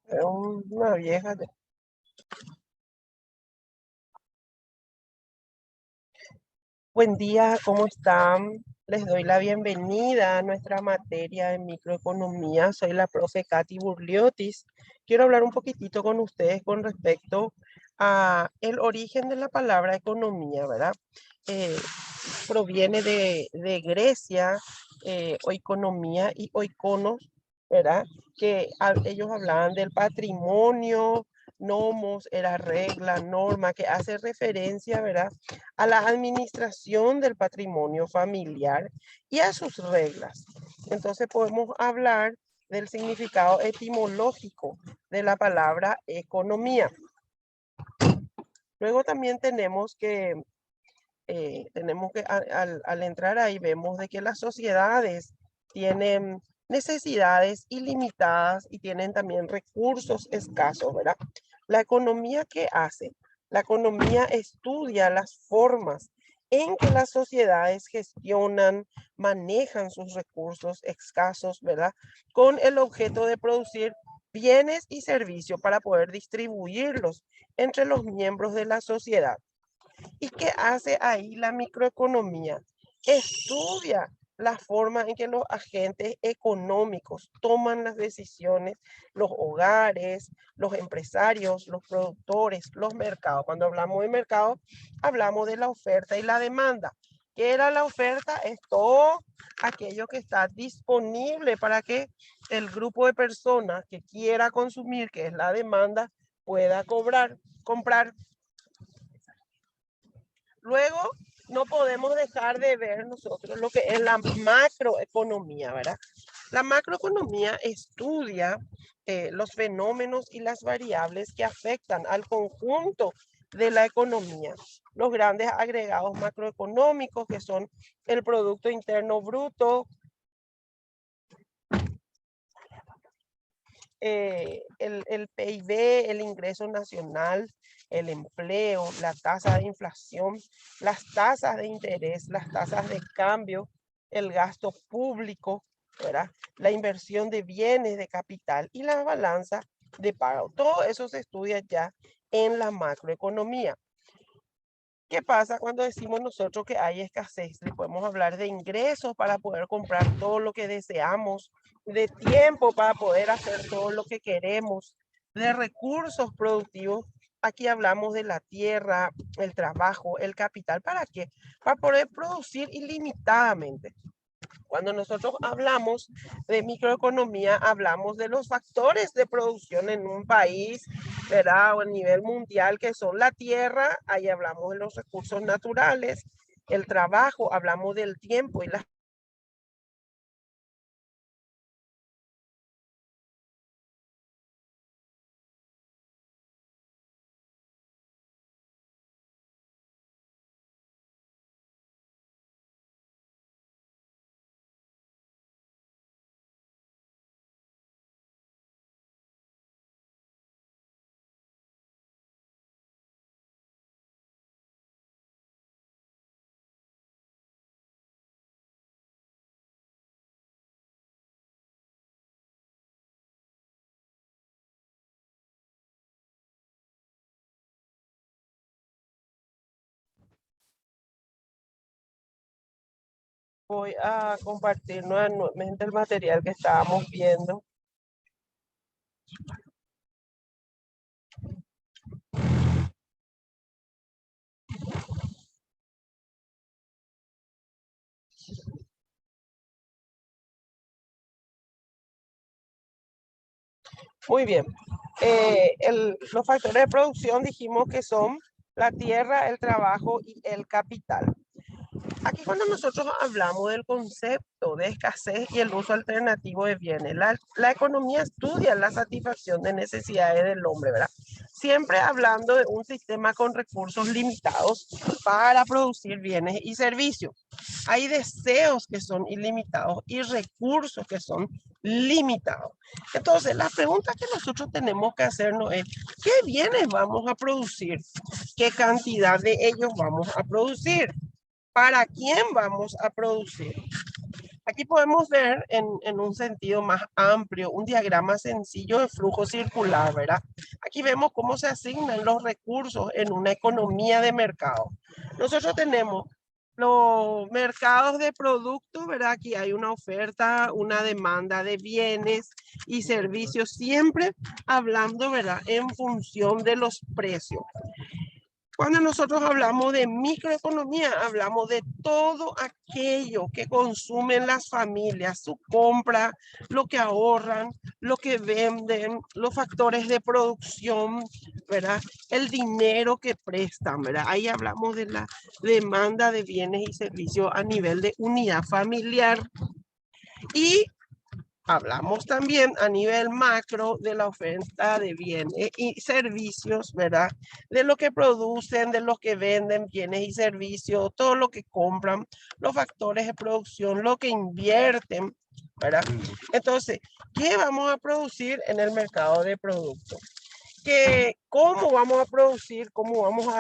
Es una vieja. Buen día, ¿cómo están? Les doy la bienvenida a nuestra materia de microeconomía. Soy la profe Katy Burliotis. Quiero hablar un poquitito con ustedes con respecto a el origen de la palabra economía, ¿verdad? Eh, Proviene de Grecia, oikonomía y oikonos, ¿verdad? Que ellos hablaban del patrimonio, nomos, era regla, norma, que hace referencia, ¿verdad? A la administración del patrimonio familiar y a sus reglas. Entonces podemos hablar del significado etimológico de la palabra economía. Luego también tenemos que al entrar ahí vemos de que las sociedades tienen necesidades ilimitadas y tienen también recursos escasos, ¿verdad? La economía, ¿qué hace? La economía estudia las formas en que las sociedades gestionan, manejan sus recursos escasos, ¿verdad? Con el objeto de producir bienes y servicios para poder distribuirlos entre los miembros de la sociedad. ¿Y qué hace ahí la microeconomía? Estudia la forma en que los agentes económicos toman las decisiones, los hogares, los empresarios, los productores, los mercados. Cuando hablamos de mercado, hablamos de la oferta y la demanda. ¿Qué era la oferta? Es todo aquello que está disponible para que el grupo de personas que quiera consumir, que es la demanda, pueda comprar. Luego, no podemos dejar de ver nosotros lo que es la macroeconomía, ¿verdad? La macroeconomía estudia los fenómenos y las variables que afectan al conjunto de la economía. Los grandes agregados macroeconómicos, que son el Producto Interno Bruto, el PIB, el ingreso nacional, el empleo, la tasa de inflación, las tasas de interés, las tasas de cambio, el gasto público, ¿verdad? La inversión de bienes de capital y la balanza de pago. Todo eso se estudia ya en la macroeconomía. ¿Qué pasa cuando decimos nosotros que hay escasez? Le podemos hablar de ingresos para poder comprar todo lo que deseamos, de tiempo para poder hacer todo lo que queremos, de recursos productivos. Aquí hablamos de la tierra, el trabajo, el capital. ¿Para qué? Para poder producir ilimitadamente. Cuando nosotros hablamos de microeconomía, hablamos de los factores de producción en un país, ¿verdad? O a nivel mundial, que son la tierra, ahí hablamos de los recursos naturales, el trabajo, hablamos del tiempo y las. Voy a compartir nuevamente el material que estábamos viendo. Muy bien. Los factores de producción dijimos que son la tierra, el trabajo y el capital. Aquí cuando nosotros hablamos del concepto de escasez y el uso alternativo de bienes, la economía estudia la satisfacción de necesidades del hombre, ¿verdad? Siempre hablando de un sistema con recursos limitados para producir bienes y servicios. Hay deseos que son ilimitados y recursos que son limitados. Entonces, la pregunta que nosotros tenemos que hacernos es, ¿qué bienes vamos a producir? ¿Qué cantidad de ellos vamos a producir? ¿Para quién vamos a producir? Aquí podemos ver en un sentido más amplio un diagrama sencillo de flujo circular, ¿verdad? Aquí vemos cómo se asignan los recursos en una economía de mercado. Nosotros tenemos los mercados de productos, ¿verdad? Aquí hay una oferta, una demanda de bienes y servicios, siempre hablando, ¿verdad? En función de los precios. Cuando nosotros hablamos de microeconomía, hablamos de todo aquello que consumen las familias, su compra, lo que ahorran, lo que venden, los factores de producción, ¿verdad? El dinero que prestan, ¿verdad? Ahí hablamos de la demanda de bienes y servicios a nivel de unidad familiar. Y hablamos también a nivel macro de la oferta de bienes y servicios, ¿verdad? De lo que producen, de lo que venden bienes y servicios, todo lo que compran, los factores de producción, lo que invierten, ¿verdad? Entonces, ¿qué vamos a producir en el mercado de productos? ¿Cómo vamos a producir? ¿Cómo vamos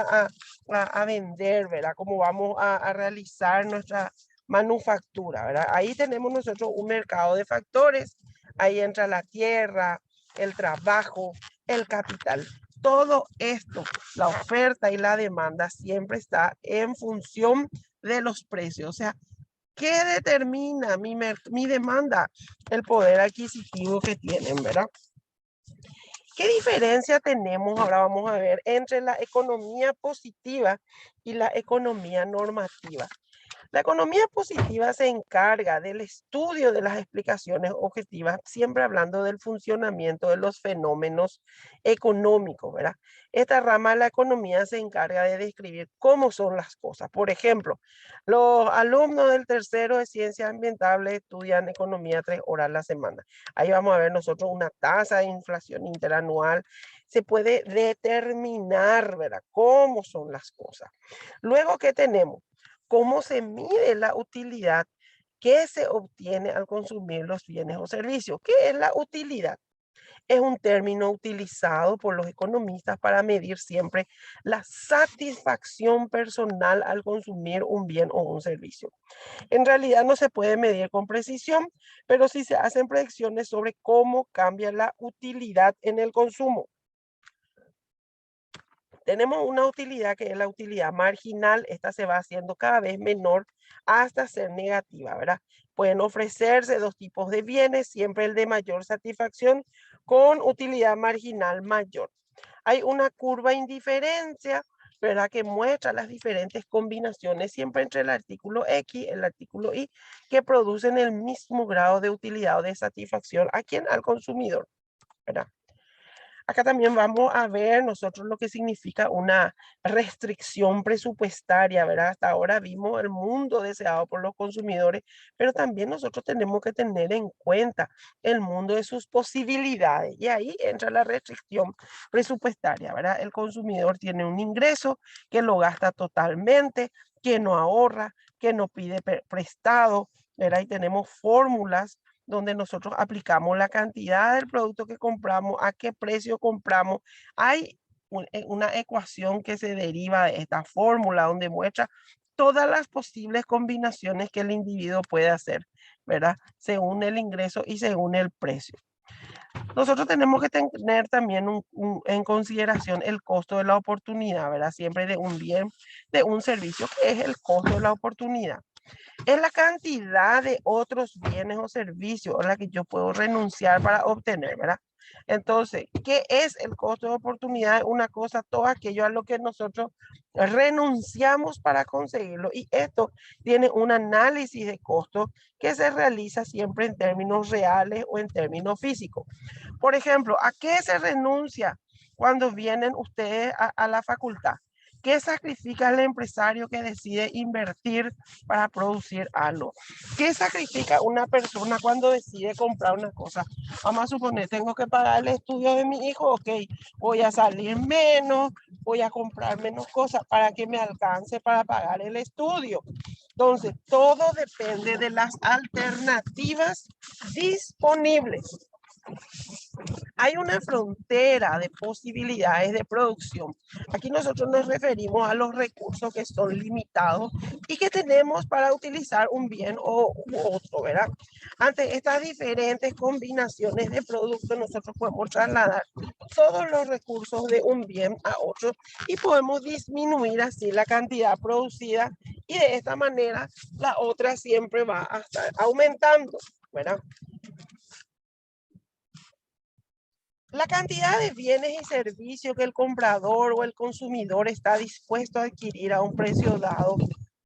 a vender, ¿verdad? ¿Cómo vamos a realizar nuestra manufactura, ¿verdad? Ahí tenemos nosotros un mercado de factores. Ahí entra la tierra, el trabajo, el capital. Todo esto, la oferta y la demanda siempre está en función de los precios. O sea, ¿qué determina mi demanda? El poder adquisitivo que tienen, ¿verdad? ¿Qué diferencia tenemos, ahora vamos a ver, entre la economía positiva y la economía normativa? La economía positiva se encarga del estudio de las explicaciones objetivas, siempre hablando del funcionamiento de los fenómenos económicos, ¿verdad? Esta rama de la economía se encarga de describir cómo son las cosas. Por ejemplo, los alumnos del tercero de ciencias ambientales estudian economía 3 horas a la semana. Ahí vamos a ver nosotros una tasa de inflación interanual. Se puede determinar, ¿verdad? Cómo son las cosas. Luego, ¿qué tenemos? ¿Cómo se mide la utilidad que se obtiene al consumir los bienes o servicios? ¿Qué es la utilidad? Es un término utilizado por los economistas para medir siempre la satisfacción personal al consumir un bien o un servicio. En realidad no se puede medir con precisión, pero sí se hacen predicciones sobre cómo cambia la utilidad en el consumo. Tenemos una utilidad que es la utilidad marginal. Esta se va haciendo cada vez menor hasta ser negativa, ¿verdad? Pueden ofrecerse dos tipos de bienes, siempre el de mayor satisfacción con utilidad marginal mayor. Hay una curva de indiferencia, ¿verdad? Que muestra las diferentes combinaciones siempre entre el artículo X y el artículo Y que producen el mismo grado de utilidad o de satisfacción a quien, al consumidor, ¿verdad? Acá también vamos a ver nosotros lo que significa una restricción presupuestaria, ¿verdad? Hasta ahora vimos el mundo deseado por los consumidores, pero también nosotros tenemos que tener en cuenta el mundo de sus posibilidades. Y ahí entra la restricción presupuestaria, ¿verdad? El consumidor tiene un ingreso que lo gasta totalmente, que no ahorra, que no pide prestado, ¿verdad? Y tenemos fórmulas donde nosotros aplicamos la cantidad del producto que compramos, a qué precio compramos. Hay una ecuación que se deriva de esta fórmula donde muestra todas las posibles combinaciones que el individuo puede hacer, ¿verdad? Según el ingreso y según el precio. Nosotros tenemos que tener también en consideración el costo de la oportunidad, ¿verdad? Siempre de un bien, de un servicio, que es el costo de la oportunidad. Es la cantidad de otros bienes o servicios a la que yo puedo renunciar para obtener, ¿verdad? Entonces, ¿qué es el costo de oportunidad? Una cosa, todo aquello a lo que nosotros renunciamos para conseguirlo. Y esto tiene un análisis de costo que se realiza siempre en términos reales o en términos físicos. Por ejemplo, ¿a qué se renuncia cuando vienen ustedes a la facultad? ¿Qué sacrifica el empresario que decide invertir para producir algo? ¿Qué sacrifica una persona cuando decide comprar una cosa? Vamos a suponer, tengo que pagar el estudio de mi hijo, ok, voy a salir menos, voy a comprar menos cosas para que me alcance para pagar el estudio. Entonces, todo depende de las alternativas disponibles. Hay una frontera de posibilidades de producción. Aquí nosotros nos referimos a los recursos que son limitados y que tenemos para utilizar un bien u otro, ¿verdad? Ante estas diferentes combinaciones de productos, nosotros podemos trasladar todos los recursos de un bien a otro y podemos disminuir así la cantidad producida y de esta manera la otra siempre va a estar aumentando, ¿verdad? La cantidad de bienes y servicios que el comprador o el consumidor está dispuesto a adquirir a un precio dado,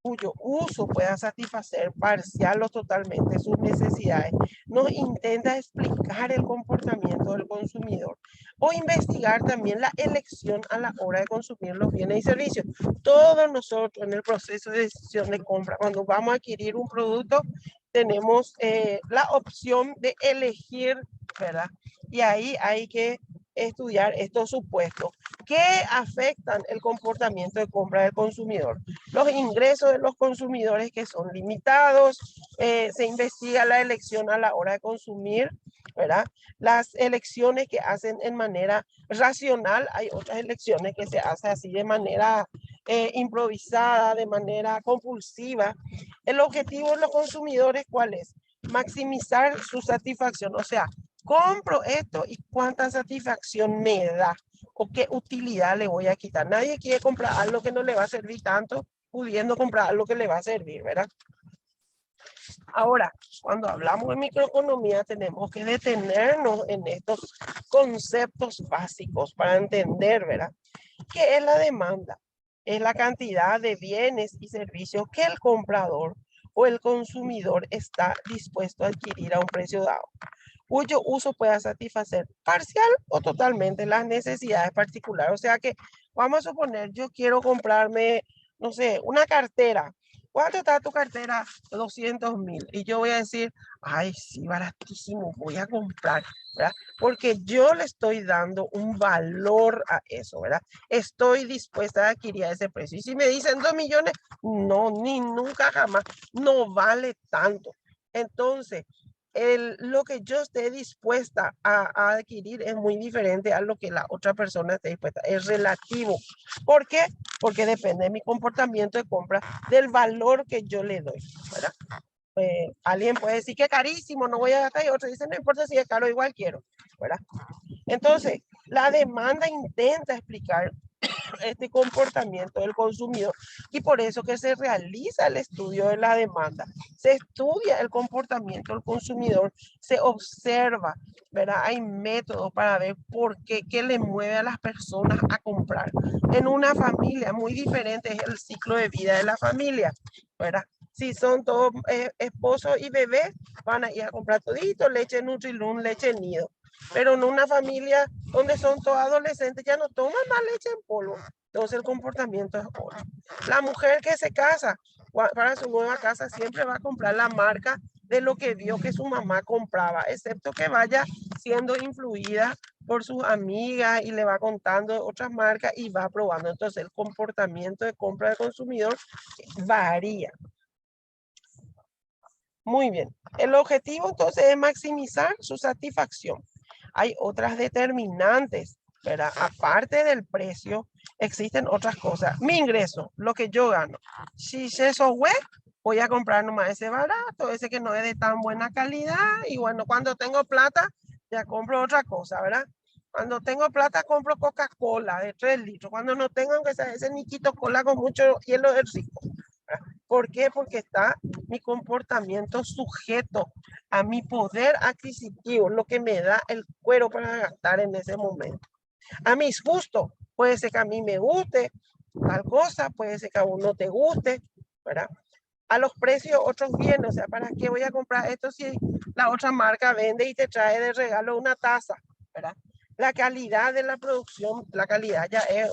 cuyo uso pueda satisfacer parcial o totalmente sus necesidades, nos intenta explicar el comportamiento del consumidor o investigar también la elección a la hora de consumir los bienes y servicios. Todos nosotros en el proceso de decisión de compra, cuando vamos a adquirir un producto, tenemos la opción de elegir, ¿verdad? Y ahí hay que estudiar estos supuestos que afectan el comportamiento de compra del consumidor. Los ingresos de los consumidores que son limitados, se investiga la elección a la hora de consumir, ¿verdad? Las elecciones que hacen en manera racional, hay otras elecciones que se hacen así de manera improvisada, de manera compulsiva. El objetivo de los consumidores, ¿cuál es? Maximizar su satisfacción, o sea, compro esto y cuánta satisfacción me da o qué utilidad le voy a quitar. Nadie quiere comprar algo que no le va a servir tanto, pudiendo comprar algo que le va a servir, ¿verdad? Ahora, cuando hablamos de microeconomía, tenemos que detenernos en estos conceptos básicos para entender, ¿verdad? ¿Qué es la demanda? Es la cantidad de bienes y servicios que el comprador o el consumidor está dispuesto a adquirir a un precio dado, cuyo uso pueda satisfacer parcial o totalmente las necesidades particulares. O sea que vamos a suponer, yo quiero comprarme, no sé, una cartera. ¿Cuánto está tu cartera? 200.000. Y yo voy a decir, ay, sí, baratísimo, voy a comprar, ¿verdad? Porque yo le estoy dando un valor a eso, ¿verdad? Estoy dispuesta a adquirir a ese precio. Y si me dicen 2 millones, no, ni nunca jamás, no vale tanto. Entonces, lo que yo esté dispuesta a adquirir es muy diferente a lo que la otra persona esté dispuesta. Es relativo. ¿Por qué? Porque depende de mi comportamiento de compra, del valor que yo le doy, ¿verdad? Alguien puede decir que carísimo, no voy a gastar, y otro dice, no importa si es caro, igual quiero, ¿verdad? Entonces, la demanda intenta explicar este comportamiento del consumidor y por eso que se realiza el estudio de la demanda. Se estudia el comportamiento del consumidor, se observa, ¿verdad? Hay métodos para ver por qué, qué le mueve a las personas a comprar. En una familia muy diferente es el ciclo de vida de la familia, ¿verdad? Si son todos esposos y bebés, van a ir a comprar todito, leche Nutrilun, leche nido. Pero en una familia donde son todos adolescentes ya no toman más leche en polvo. Entonces el comportamiento es otro. La mujer que se casa para su nueva casa siempre va a comprar la marca de lo que vio que su mamá compraba, excepto que vaya siendo influida por sus amigas y le va contando otras marcas y va probando. Entonces el comportamiento de compra del consumidor varía. Muy bien. El objetivo entonces es maximizar su satisfacción. Hay otras determinantes, ¿verdad? Aparte del precio, existen otras cosas. Mi ingreso, lo que yo gano. Si eso es, voy a comprar nomás ese barato, ese que no es de tan buena calidad. Y bueno, cuando tengo plata, ya compro otra cosa, ¿verdad? Cuando tengo plata, compro Coca-Cola de 3 litros. Cuando no tengo, aunque sea ese niquito cola con mucho hielo del rico. ¿Por qué? Porque está mi comportamiento sujeto a mi poder adquisitivo, lo que me da el cuero para gastar en ese momento. A mis gustos, puede ser que a mí me guste tal cosa, puede ser que a uno te guste, ¿verdad? A los precios otros bienes, o sea, ¿para qué voy a comprar esto si la otra marca vende y te trae de regalo una taza, ¿verdad? La calidad de la producción, la calidad ya es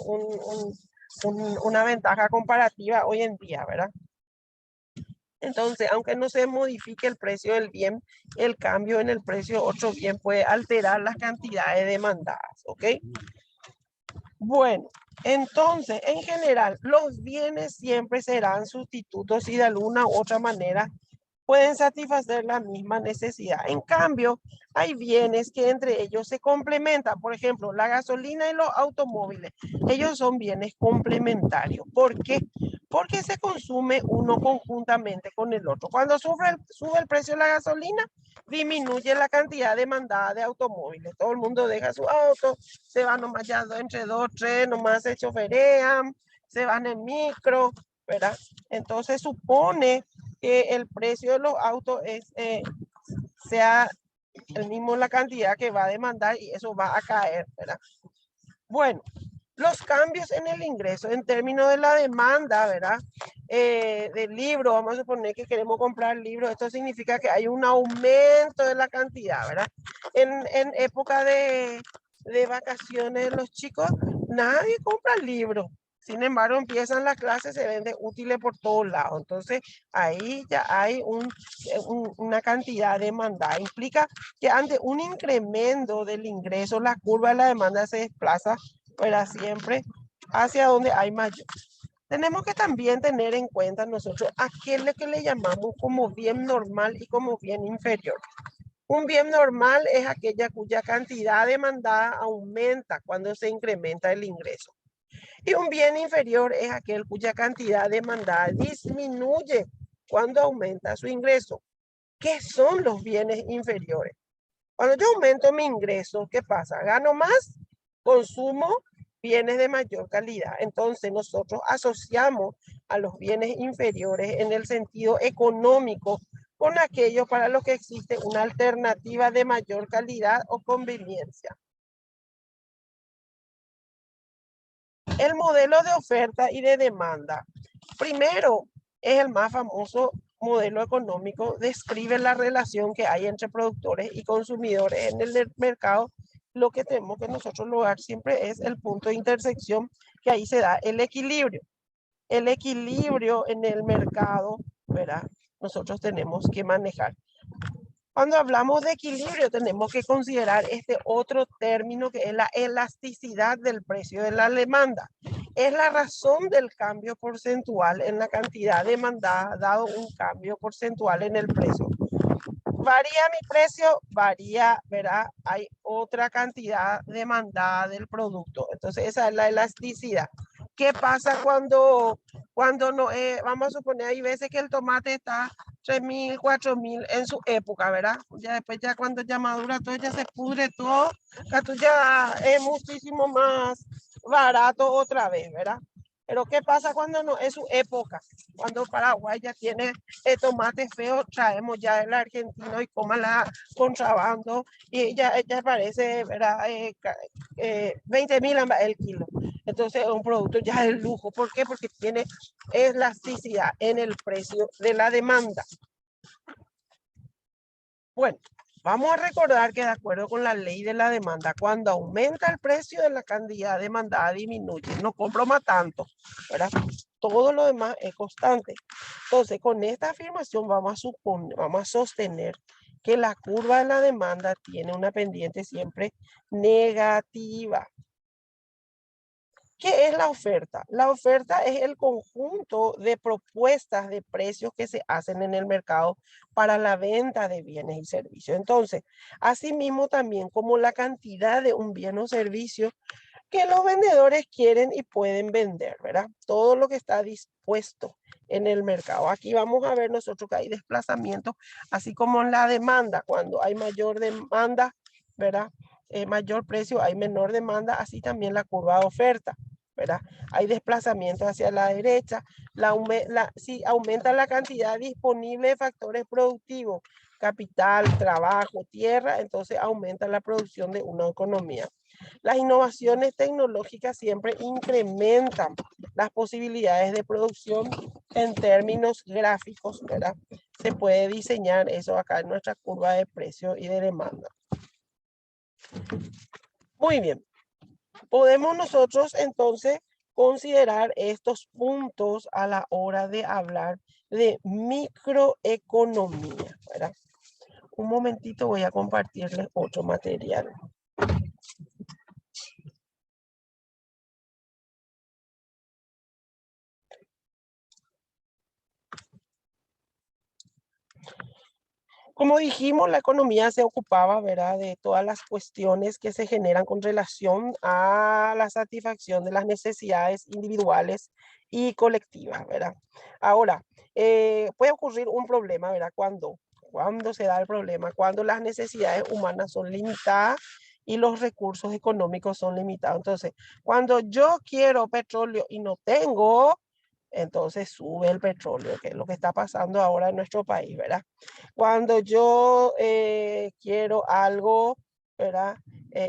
una ventaja comparativa hoy en día, ¿verdad? Entonces, aunque no se modifique el precio del bien, el cambio en el precio de otro bien puede alterar las cantidades demandadas, ¿ok? Bueno, entonces, en general, los bienes siempre serán sustitutos y de alguna u otra manera pueden satisfacer la misma necesidad. En cambio, hay bienes que entre ellos se complementan. Por ejemplo, la gasolina y los automóviles. Ellos son bienes complementarios. ¿Por qué? Porque se consume uno conjuntamente con el otro. Cuando sube el precio de la gasolina, disminuye la cantidad demandada de automóviles. Todo el mundo deja su auto, se van nomás ya entre dos, tres, nomás se choferean, se van en micro, ¿verdad? Entonces supone que el precio de los autos sea el mismo la cantidad que va a demandar y eso va a caer, ¿verdad? Bueno, los cambios en el ingreso en términos de la demanda, ¿verdad? Del libro, vamos a suponer que queremos comprar libros, esto significa que hay un aumento de la cantidad, ¿verdad? En época de vacaciones los chicos, nadie compra libros. Sin embargo, empiezan las clases, se venden útiles por todos lados. Entonces, ahí ya hay una cantidad demandada. Implica que ante un incremento del ingreso, la curva de la demanda se desplaza, ¿verdad? Siempre hacia donde hay mayor. Tenemos que también tener en cuenta nosotros a qué es lo que le llamamos como bien normal y como bien inferior. Un bien normal es aquella cuya cantidad demandada aumenta cuando se incrementa el ingreso. Y un bien inferior es aquel cuya cantidad demandada disminuye cuando aumenta su ingreso. ¿Qué son los bienes inferiores? Cuando yo aumento mi ingreso, ¿qué pasa? Gano más, consumo bienes de mayor calidad. Entonces nosotros asociamos a los bienes inferiores en el sentido económico con aquellos para los que existe una alternativa de mayor calidad o conveniencia. El modelo de oferta y de demanda. Primero, es el más famoso modelo económico, describe la relación que hay entre productores y consumidores en el mercado. Lo que tenemos que nosotros lograr siempre es el punto de intersección, que ahí se da el equilibrio. El equilibrio en el mercado, ¿verdad? Nosotros tenemos que manejar. Cuando hablamos de equilibrio, tenemos que considerar este otro término que es la elasticidad del precio de la demanda. Es la razón del cambio porcentual en la cantidad demandada dado un cambio porcentual en el precio. Varía mi precio, varía, ¿verdad? Hay otra cantidad demandada del producto. Entonces, esa es la elasticidad. ¿Qué pasa cuando no, vamos a suponer, hay veces que el tomate está 3.000, 4.000 en su época, ¿verdad? Ya después, ya cuando ya madura todo, ya se pudre todo, ya es muchísimo más barato otra vez, ¿verdad? Pero ¿qué pasa cuando no es su época? Cuando Paraguay ya tiene tomate feo, traemos ya el argentino y la contrabando y ya parece, ¿verdad? 20.000 el kilo. Entonces es un producto ya de lujo. ¿Por qué? Porque tiene elasticidad en el precio de la demanda. Bueno, vamos a recordar que de acuerdo con la ley de la demanda, cuando aumenta el precio de la cantidad demandada disminuye. No compro más tanto, ¿verdad? Todo lo demás es constante. Entonces, con esta afirmación vamos a sostener que la curva de la demanda tiene una pendiente siempre negativa. ¿Qué es la oferta? La oferta es el conjunto de propuestas de precios que se hacen en el mercado para la venta de bienes y servicios. Entonces, asimismo también como la cantidad de un bien o servicio que los vendedores quieren y pueden vender, ¿verdad? Todo lo que está dispuesto en el mercado. Aquí vamos a ver nosotros que hay desplazamiento, así como en la demanda, cuando hay mayor demanda, ¿verdad? Mayor precio, hay menor demanda, así también la curva de oferta, ¿verdad? Hay desplazamiento hacia la derecha, si aumenta la cantidad disponible de factores productivos, capital, trabajo, tierra, entonces aumenta la producción de una economía. Las innovaciones tecnológicas siempre incrementan las posibilidades de producción en términos gráficos, ¿verdad? Se puede diseñar eso acá en nuestra curva de precio y de demanda. Muy bien. Podemos nosotros entonces considerar estos puntos a la hora de hablar de microeconomía, ¿verdad? Un momentito, voy a compartirles otro material. Como dijimos, la economía se ocupaba, ¿verdad?, de todas las cuestiones que se generan con relación a la satisfacción de las necesidades individuales y colectivas, ¿verdad? Ahora, puede ocurrir un problema, ¿verdad? Cuando se da el problema, cuando las necesidades humanas son limitadas y los recursos económicos son limitados. Entonces, cuando yo quiero petróleo y no tengo, entonces sube el petróleo, que es lo que está pasando ahora en nuestro país, ¿verdad? Cuando yo quiero algo, ¿verdad?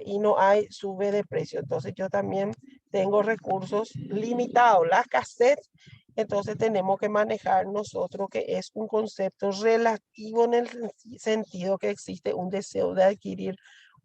Y no hay, sube de precio. Entonces yo también tengo recursos limitados. La escasez, entonces tenemos que manejar nosotros que es un concepto relativo en el sentido que existe un deseo de adquirir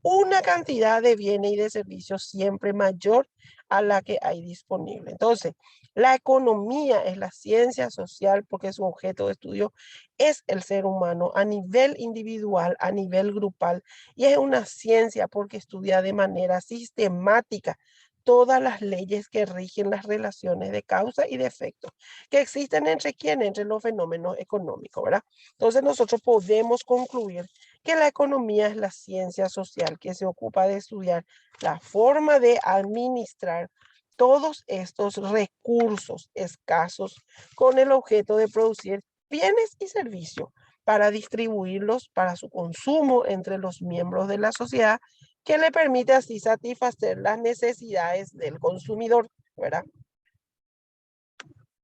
una cantidad de bienes y de servicios siempre mayor a la que hay disponible. Entonces, la economía es la ciencia social porque su objeto de estudio es el ser humano a nivel individual, a nivel grupal, y es una ciencia porque estudia de manera sistemática todas las leyes que rigen las relaciones de causa y de efecto que existen entre quién, entre los fenómenos económicos, ¿verdad? Entonces nosotros podemos concluir que la economía es la ciencia social que se ocupa de estudiar la forma de administrar todos estos recursos escasos con el objeto de producir bienes y servicios para distribuirlos para su consumo entre los miembros de la sociedad, que le permite así satisfacer las necesidades del consumidor, ¿verdad?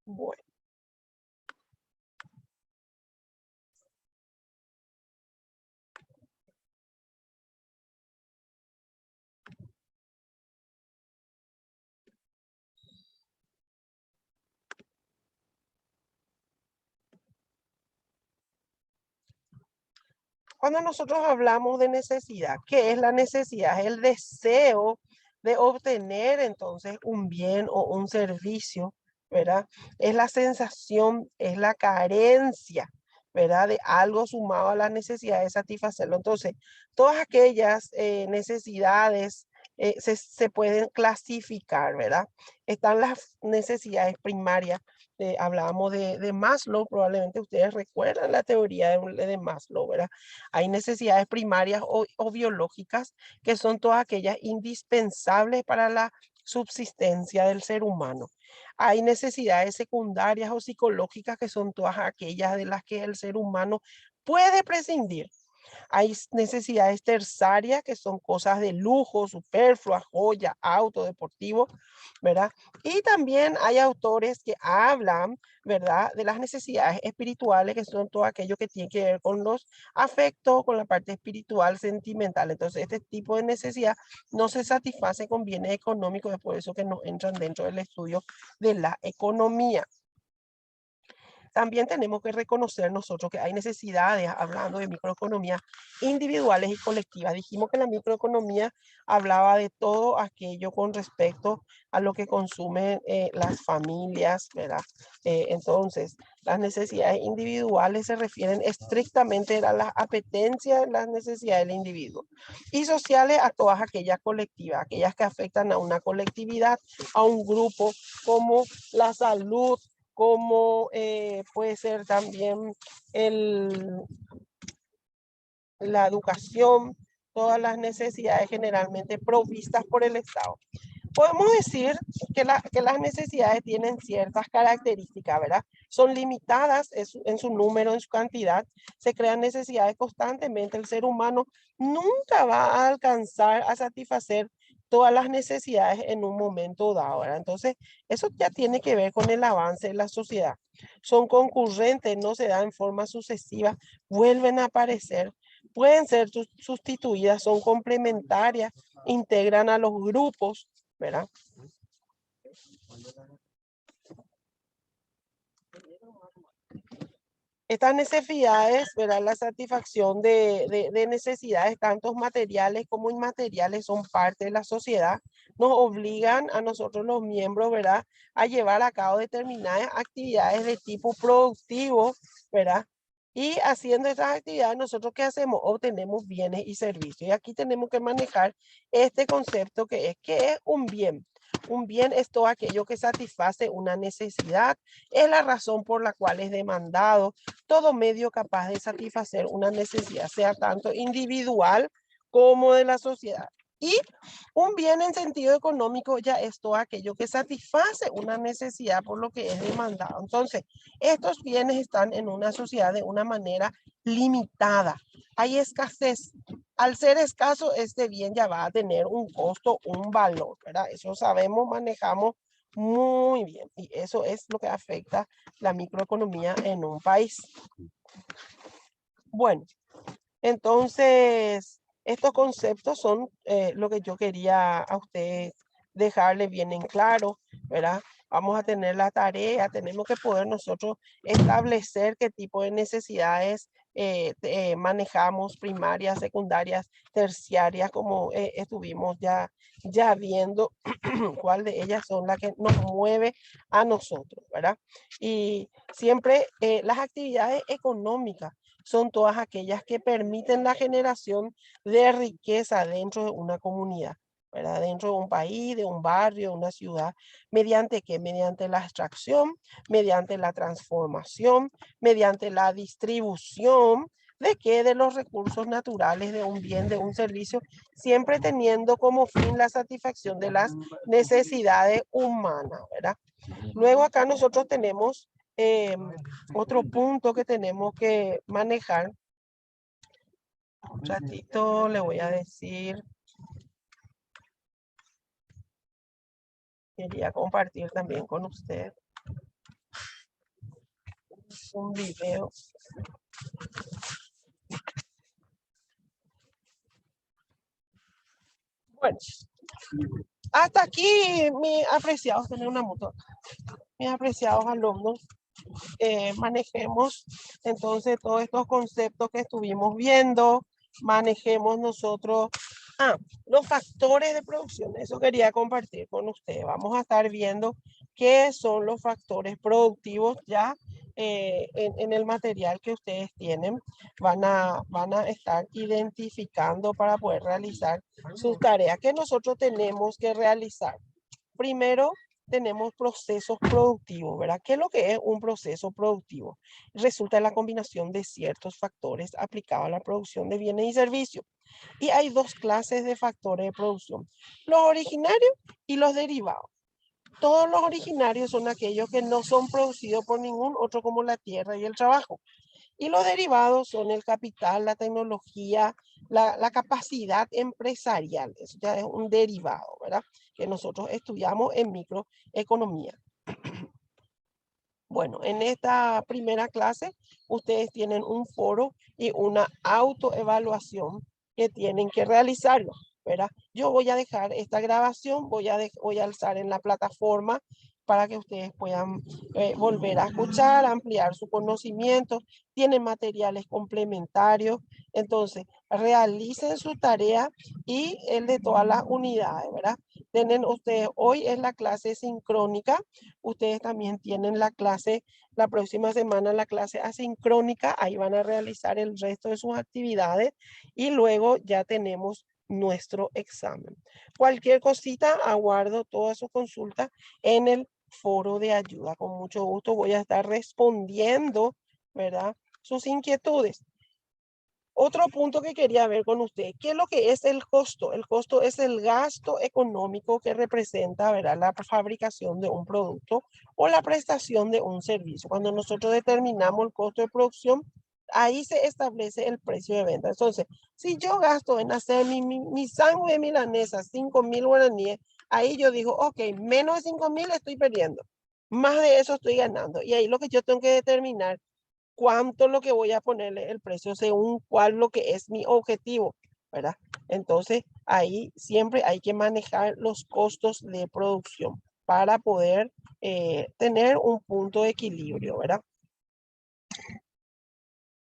Bueno. Cuando nosotros hablamos de necesidad, ¿qué es la necesidad? Es el deseo de obtener entonces un bien o un servicio, ¿verdad? Es la sensación, es la carencia, ¿verdad? De algo sumado a la necesidad de satisfacerlo. Entonces, todas aquellas necesidades se pueden clasificar, ¿verdad? Están las necesidades primarias. Hablábamos de Maslow, probablemente ustedes recuerdan la teoría de Maslow, ¿verdad? Hay necesidades primarias o biológicas que son todas aquellas indispensables para la subsistencia del ser humano. Hay necesidades secundarias o psicológicas que son todas aquellas de las que el ser humano puede prescindir. Hay necesidades terciarias que son cosas de lujo, superfluas, joya, auto, deportivo, ¿verdad? Y también hay autores que hablan, ¿verdad? De las necesidades espirituales, que son todo aquello que tiene que ver con los afectos, con la parte espiritual, sentimental. Entonces, este tipo de necesidad no se satisface con bienes económicos, es por eso que no entran dentro del estudio de la economía. También tenemos que reconocer nosotros que hay necesidades, hablando de microeconomía, individuales y colectivas. Dijimos que la microeconomía hablaba de todo aquello con respecto a lo que consumen las familias, ¿verdad? Entonces, las necesidades individuales se refieren estrictamente a las apetencias, las necesidades del individuo. Y sociales a todas aquellas colectivas, aquellas que afectan a una colectividad, a un grupo, como la salud, como puede ser también el, la educación, todas las necesidades generalmente provistas por el Estado. Podemos decir que las necesidades tienen ciertas características, ¿verdad? Son limitadas en su número, en su cantidad, se crean necesidades constantemente. El ser humano nunca va a alcanzar a satisfacer todas las necesidades en un momento dado, ¿verdad? Entonces, eso ya tiene que ver con el avance de la sociedad. Son concurrentes, no se dan en forma sucesiva, vuelven a aparecer, pueden ser sustituidas, son complementarias, integran a los grupos, ¿verdad? Estas necesidades, ¿verdad? La satisfacción de necesidades, tanto materiales como inmateriales, son parte de la sociedad. Nos obligan a nosotros los miembros, ¿verdad? A llevar a cabo determinadas actividades de tipo productivo, ¿verdad? Y haciendo estas actividades, nosotros ¿qué hacemos? Obtenemos bienes y servicios. Y aquí tenemos que manejar este concepto que es un bien. Un bien es todo aquello que satisface una necesidad. Es la razón por la cual es demandado todo medio capaz de satisfacer una necesidad, sea tanto individual como de la sociedad. Y un bien en sentido económico ya es todo aquello que satisface una necesidad por lo que es demandado. Entonces, estos bienes están en una sociedad de una manera limitada. Hay escasez. Al ser escaso, este bien ya va a tener un costo, un valor, ¿verdad? Eso sabemos, manejamos muy bien. Y eso es lo que afecta la microeconomía en un país. Bueno, entonces, estos conceptos son lo que yo quería a ustedes dejarle bien en claro, ¿verdad? Vamos a tener la tarea, tenemos que poder nosotros establecer qué tipo de necesidades manejamos, primarias, secundarias, terciarias, como estuvimos ya viendo cuál de ellas son las que nos mueve a nosotros, ¿verdad? Y siempre las actividades económicas son todas aquellas que permiten la generación de riqueza dentro de una comunidad, ¿verdad? Dentro de un país, de un barrio, de una ciudad. ¿Mediante qué? Mediante la extracción, mediante la transformación, mediante la distribución de qué, de los recursos naturales de un bien, de un servicio, siempre teniendo como fin la satisfacción de las necesidades humanas, ¿verdad? Luego acá nosotros tenemos otro punto que tenemos que manejar. Un ratito le voy a decir. Quería compartir también con usted un video. Bueno, hasta aquí mis apreciados, tener una moto, mis apreciados alumnos, manejemos entonces todos estos conceptos que estuvimos viendo, manejemos nosotros los factores de producción. Eso quería compartir con ustedes. Vamos a estar viendo qué son los factores productivos ya en el material que ustedes tienen. Van a estar identificando para poder realizar sus tareas que nosotros tenemos que realizar. Primero, tenemos procesos productivos, ¿verdad? ¿Qué es lo que es un proceso productivo? Resulta en la combinación de ciertos factores aplicados a la producción de bienes y servicios. Y hay dos clases de factores de producción, los originarios y los derivados. Todos los originarios son aquellos que no son producidos por ningún otro como la tierra y el trabajo. Y los derivados son el capital, la tecnología, la capacidad empresarial. Eso ya es un derivado, ¿verdad? Que nosotros estudiamos en microeconomía. Bueno, en esta primera clase ustedes tienen un foro y una autoevaluación que tienen que realizarlo, ¿verdad? Yo voy a dejar esta grabación, voy a alzar en la plataforma para que ustedes puedan volver a escuchar, ampliar su conocimiento. Tienen materiales complementarios, entonces realicen su tarea y el de todas las unidades, ¿verdad? Tienen ustedes, hoy es la clase sincrónica, ustedes también tienen la clase, la próxima semana la clase asincrónica, ahí van a realizar el resto de sus actividades y luego ya tenemos nuestro examen. Cualquier cosita, aguardo toda su consulta en el foro de ayuda. Con mucho gusto voy a estar respondiendo, ¿verdad? Sus inquietudes. Otro punto que quería ver con usted, ¿qué es lo que es el costo? El costo es el gasto económico que representa, ¿verdad?, la fabricación de un producto o la prestación de un servicio. Cuando nosotros determinamos el costo de producción, ahí se establece el precio de venta. Entonces, si yo gasto en hacer mi sándwich de milanesa 5.000 guaraníes, ahí yo digo, ok, menos de 5.000 estoy perdiendo. Más de eso estoy ganando. Y ahí lo que yo tengo que determinar cuánto lo que voy a ponerle el precio según cuál lo que es mi objetivo, ¿verdad? Entonces, ahí siempre hay que manejar los costos de producción para poder tener un punto de equilibrio, ¿verdad?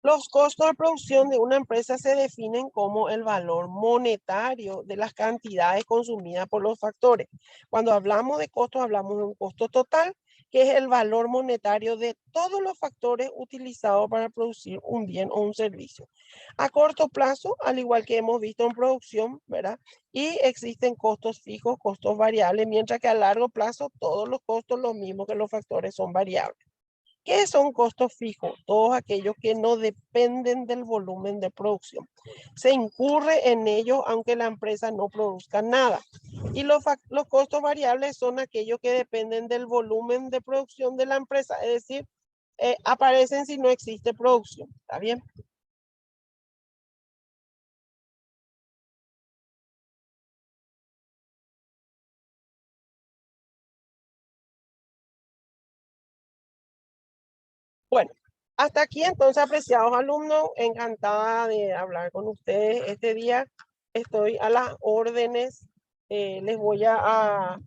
Los costos de producción de una empresa se definen como el valor monetario de las cantidades consumidas por los factores. Cuando hablamos de costos, hablamos de un costo total que es el valor monetario de todos los factores utilizados para producir un bien o un servicio. A corto plazo, al igual que hemos visto en producción, ¿verdad? Y existen costos fijos, costos variables, mientras que a largo plazo todos los costos, lo mismo que los factores, son variables. ¿Qué son costos fijos? Todos aquellos que no dependen del volumen de producción. Se incurre en ellos aunque la empresa no produzca nada. Y los costos variables son aquellos que dependen del volumen de producción de la empresa, es decir, aparecen si no existe producción. ¿Está bien? Bueno, hasta aquí entonces, apreciados alumnos, encantada de hablar con ustedes este día. Estoy a las órdenes. Les voy a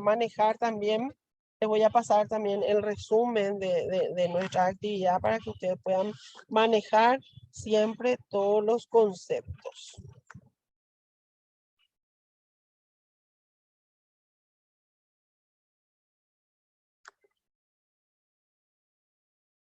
manejar también, les voy a pasar también el resumen de nuestra actividad para que ustedes puedan manejar siempre todos los conceptos.